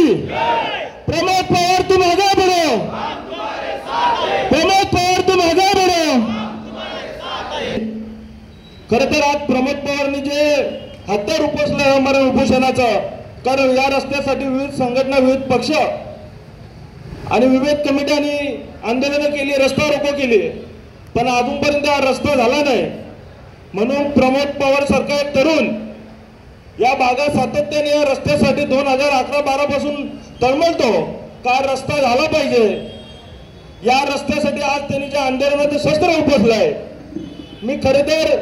प्रमोद पवार तुम आगे बढ़ो, प्रमोद पवार तुम आगे बढ़ो। खरं तर आज प्रमोद पवारनी जे हत्यार उपसलं आमरण उपोषणाचं, कारण या रस्त्यासाठी विविध संघटना, विविध पक्ष आणि विविध कमिट्यांनी आंदोलनं केली, रस्ता रोको केली, पण अजूनपर्यंत हा रस्ता झाला नाही। म्हणून प्रमोद पवार सारखा एक तरुण या भागात सातत्याने या रस्त्यासाठी 2011-12 पासून तळमळतो का रस्ता झाला पाहिजे। या रस्त्यासाठी आज त्यांनी जे आंदोलनाचं शस्त्र उपसलंय, मी खरे तर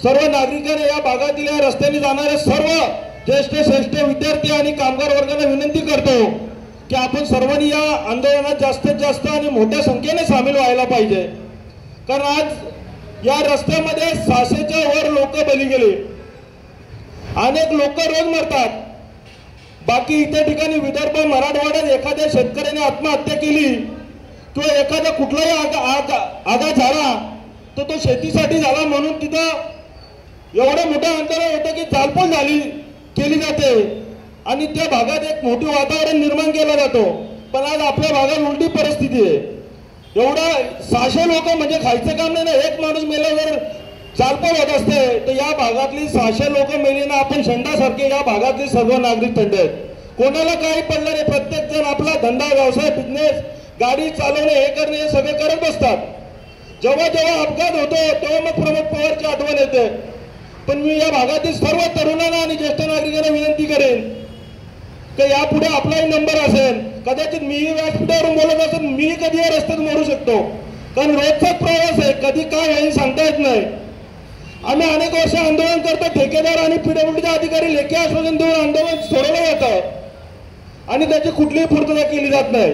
सर्व नागरिकांना, या भागातील या रस्त्याने जाणारे सर्व ज्येष्ठ श्रेष्ठ विद्यार्थी आणि कामगार वर्गांना विनंती करतो की आपण सर्वांनी या आंदोलनात जास्तीत जास्त आणि मोठ्या संख्येने सामील व्हायला पाहिजे। कारण आज या रस्त्यामध्ये 600च्या वर लोक बली गेले, अनेक लोक रोज मरतात। बाकी इतर ठिकाणी विदर्भ, मराठवाड्यात एखाद्या शेतकऱ्याने आत्महत्या केली किंवा एखादा कुठलाही आघात झाला तर तो शेतीसाठी झाला म्हणून तिथं एवढं मोठं आंदोलन होतं की चालपोल केली जाते आणि त्या भागात एक मोठे वातावरण निर्माण केलं जातो। पण आज आपल्या भागात उलटी परिस्थिती आहे। एवढा 600 लोक म्हणजे खायचं काम नाही ना, एक माणूस मेल्यावर चालपोल होत असते, तर या भागातली 600 लोक मेली ना, आपण शंडासारखे या भागातले सर्व नागरिक थंड आहेत। कोणाला काही पडलं नाही, प्रत्येक जण आपला धंदा, व्यवसाय, बिझनेस, गाडी चालवणे, हे करणे, हे सगळे करत बसतात। जेव्हा जेव्हा अपघात होतो तेव्हा मग प्रमोद पवारची आठवण येते। पण मी या भागातील सर्व तरुणांना आणि ज्येष्ठ नागरिकांना विनंती करेन की यापुढे आपलाही नंबर असेल, कदाचित मीही व्यासपीठावरून बोलत असेल, मीही कधी या रस्त्यात मरू शकतो, कारण रोजचाच प्रवास आहे, कधी काय होईल सांगता येत नाही। आम्ही अनेक वर्ष आंदोलन करतो, ठेकेदार आणि पीडब्ल्यूडीचे अधिकारी लेखी आश्वासन देऊन आंदोलन सोडवलं जातं आणि त्याची कुठलीही पूर्तता केली जात नाही।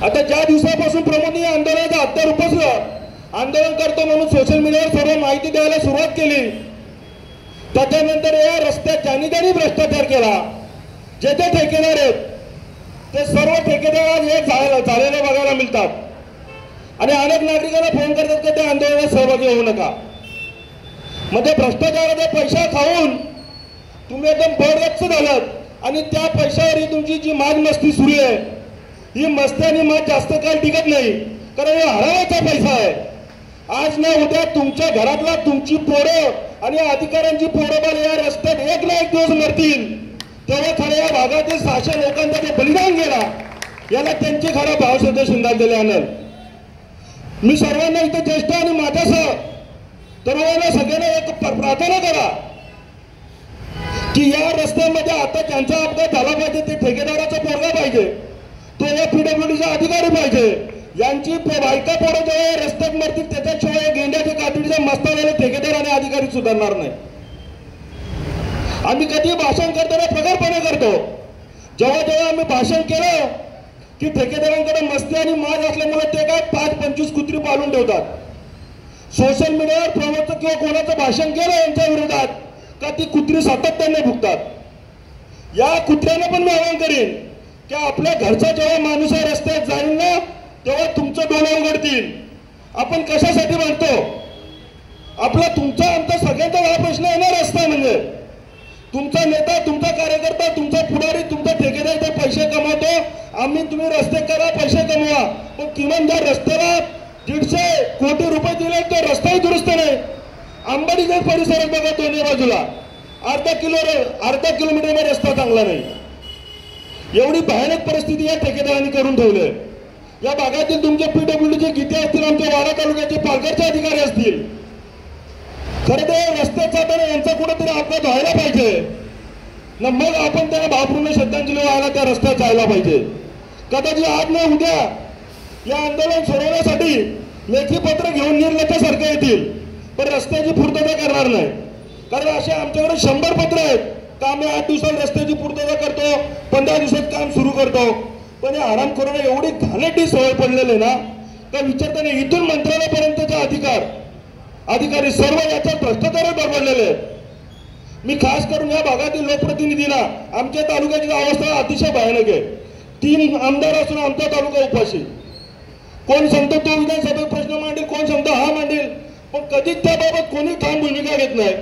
आता ज्या दिवसापासून प्रमोदनी या आंदोलनाचा हत्यार उपसलं, आंदोलन करतो म्हणून सोशल मीडियावर सर्व माहिती द्यायला सुरुवात केली, त्याच्यानंतर या रस्त्यात ज्यांनी ज्यांनी भ्रष्टाचार केला, जे जे ठेकेदार आहेत ते सर्व ठेकेदार आज हे झालेले बघायला मिळतात आणि अनेक नागरिकांना फोन करतात की त्या आंदोलनात सहभागी होऊ नका। म्हणजे भ्रष्टाचाराचा पैसा खाऊन तुम्ही एकदम बळगच्च झालात आणि त्या पैशावर ही तुमची जी माज मस्ती सुरू आहे, ही मस्ती आणि माज जास्त काळ टिकत नाही, कारण हे हरवायचा पैसा आहे। आज ना उद्या तुमच्या घरातला तुमची पोरं आणि अधिकाऱ्यांची पोरं बाल या रस्त्यात एक ना एक दिवस मरतील, तेव्हा खरं या भागातील 600 लोकांचा जे बलिदान गेला याला त्यांची खरा भावसुद्धा श्रद्धांजली आणेल। मी सर्वांना इथे ज्येष्ठ आणि माझ्यासह तरुणांना सगळ्यांना एक प्रार्थना करा की या रस्त्यामध्ये आता ज्यांचा अपघात झाला पाहिजे ते ठेकेदाराचा पोरगा पाहिजे, तो या पीडब्ल्यूडीचा अधिकारी पाहिजे, यांची बायका पोरं जेव्हा रस्त्यात मरतील त्याच्याशिवाय गेंड्याच्या कातडीचा मस्तावलेले ठेकेदार आणि अधिकारी सुधारणार नाही। आम्ही कधी भाषण करताना प्रखरपणे करतो, जेव्हा जेव्हा आम्ही भाषण केलं की ठेकेदारांकडे मस्ती आणि माज असल्यामुळे ते काय 5-25 कुत्री पाळून ठेवतात। सोशल मीडियावर प्रमोदचं किंवा कोणाचं भाषण केलं यांच्या विरोधात का ती कुत्री सातत्याने भुकतात। या कुत्र्यांना पण मी आवाहन करीन की आपल्या घरचा जेव्हा माणूस या रस्त्यात जाईल ना तेव्हा तुमचं डोळे उघडतील। आपण कशासाठी म्हणतो, आपला तुमचा आमचा सगळ्यांचा हा प्रश्न आहे ना, रस्ता म्हणजे तुमचा नेता, तुमचा कार्यकर्ता, तुमचा पुढारी, तुमचा ठेकेदार ते पैसे कमवतो, आम्ही तुम्ही रस्ते करा, पैसे कमवा, पण किमान ज्या रस्त्याला 150 कोटी रुपये दिले तो रस्ताही दुरुस्त नाही। अंबाडीच्या परिसरात बघा दोन्ही बाजूला अर्धा किलोमीटर रस्ता चांगला नाही, एवढी भयानक परिस्थिती या ठेकेदारांनी करून ठेवली आहे। या भागातील तुमचे पीडब्ल्यूडीचे गीते असतील, आमच्या वाडा तालुक्याचे पालघरचे अधिकारी असतील, खरं तर रस्त्यात जाताना यांचा कुठेतरी अपघात व्हायला पाहिजे ना, मग आपण त्यांना भावपूर्ण श्रद्धांजली व्हायला त्या रस्त्यात जायला पाहिजे। कदाचित आज ना उद्या या आंदोलन सोडवण्यासाठी लेखी पत्र घेऊन निर्लज्जासारखे येतील, पण रस्त्याची पूर्तता करणार नाही, कारण असे आमच्याकडे 100 पत्र आहेत का आम्ही 8 दिवसात रस्त्याची पूर्तता करतो, 15 दिवसात काम सुरू करतो। पण या हरामखोरांना एवढी घाणेरडी सवय पडलेली ना का विचारताना इथून मंत्रालयापर्यंतचे अधिकारी सर्व याच्यात भ्रष्टाचारात बरबडलेले आहेत। मी खास करून या भागातील लोकप्रतिनिधींना, आमच्या तालुक्याची अवस्था अतिशय भयानक आहे, 3 आमदार असून आमचा तालुका उपाशी, कोण सांगतो तो विधानसभेत प्रश्न मांडेल, कोण सांगतो हा मांडेल, पण कधीच त्याबाबत कोणी ठाम भूमिका घेत नाही।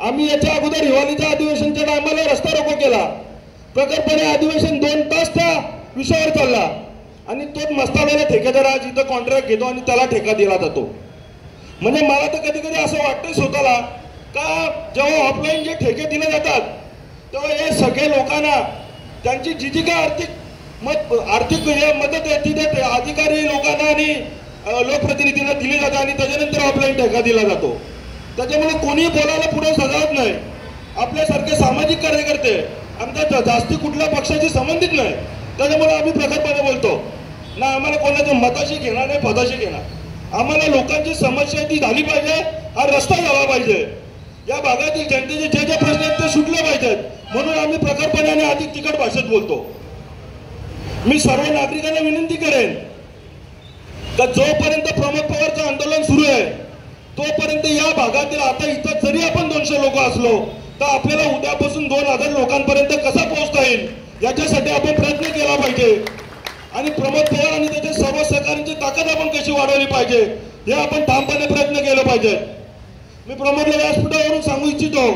आम्ही याच्या अगोदर हिवाळीच्या अधिवेशनच्या टायमाला रस्ता रोको केला, प्रखरपणे अधिवेशन 2 तास त्या विषयावर चालला आणि तोच मस्तावाला ठेकेदार आज इथं कॉन्ट्रॅक्ट घेतो आणि त्याला ठेका दिला जातो. म्हणजे मला तर कधी कधी असं वाटतं स्वतःला का जेव्हा ऑफलाईन जे ठेके दिले जातात तेव्हा हे सगळे लोकांना त्यांची जी जी काय आर्थिक मदत आहे ती ते अधिकारी लोकांना आणि लोकप्रतिनिधींना दिली जाते आणि त्याच्यानंतर ऑफलाईन ठेका दिला जातो. त्याच्यामुळे कोणी बोलायला पुढे सजावत नाही. आपल्यासारखे सामाजिक कार्यकर्ते आमच्या जास्ती कुठल्या पक्षाशी संबंधित नाही. त्याच्यामुळे आम्ही प्रखरपणे बोलतो ना, आम्हाला कोणाच्या मताशी घेणार नाही, पदाशी घेणार. आम्हाला लोकांची समस्या ती झाली पाहिजे, हा रस्ता झाला पाहिजे, या भागातील जनतेचे जे जे प्रश्न आहेत ते सुटले पाहिजेत. म्हणून आम्ही प्रखरपणे आणि अधिक तिखट भाषेत बोलतो. मी सर्व नागरिकांना विनंती करेन का जोपर्यंत प्रमोद पवारचं आंदोलन सुरू आहे तोपर्यंत या भागातील आता इथं जरी आपण 200 लोक असलो तर आपल्याला उद्यापासून 2000 लोकांपर्यंत कसा पोहोचता येईल याच्यासाठी आपण प्रयत्न केला पाहिजे. आणि प्रमोद पवार आणि त्याच्या सर्व सहकाऱ्यांची ताकद आपण कशी वाढवली पाहिजे हे आपण ठामपणे प्रयत्न केले पाहिजे. मी प्रमोदला व्यासपीठावरून सांगू इच्छितो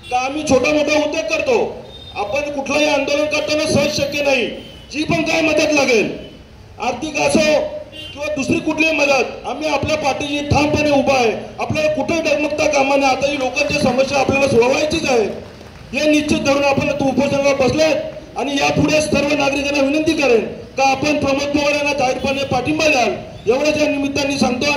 का आम्ही छोटा मोठा उद्योग करतो. आपण कुठलंही आंदोलन करताना सहज शक्य नाही. जी पण काय मदत लागेल, आर्थिक असो किंवा दुसरी कुठलीही मदत, आम्ही आपल्या पाठीशी ठामपणे उभा आहे. आपल्याला कुठे डगमगता कामा नये. आता ही लोकांच्या समस्या आपल्याला सोडवायचीच आहे. हे निश्चित धरून आपण उपोषणाला बसलेत आणि यापुढे सर्व नागरिकांना विनंती करेन का आपण प्रमोद पवार यांना जाहीरपणे पाठिंबा द्याल. एवढ्याच या निमित्ताने सांगतो.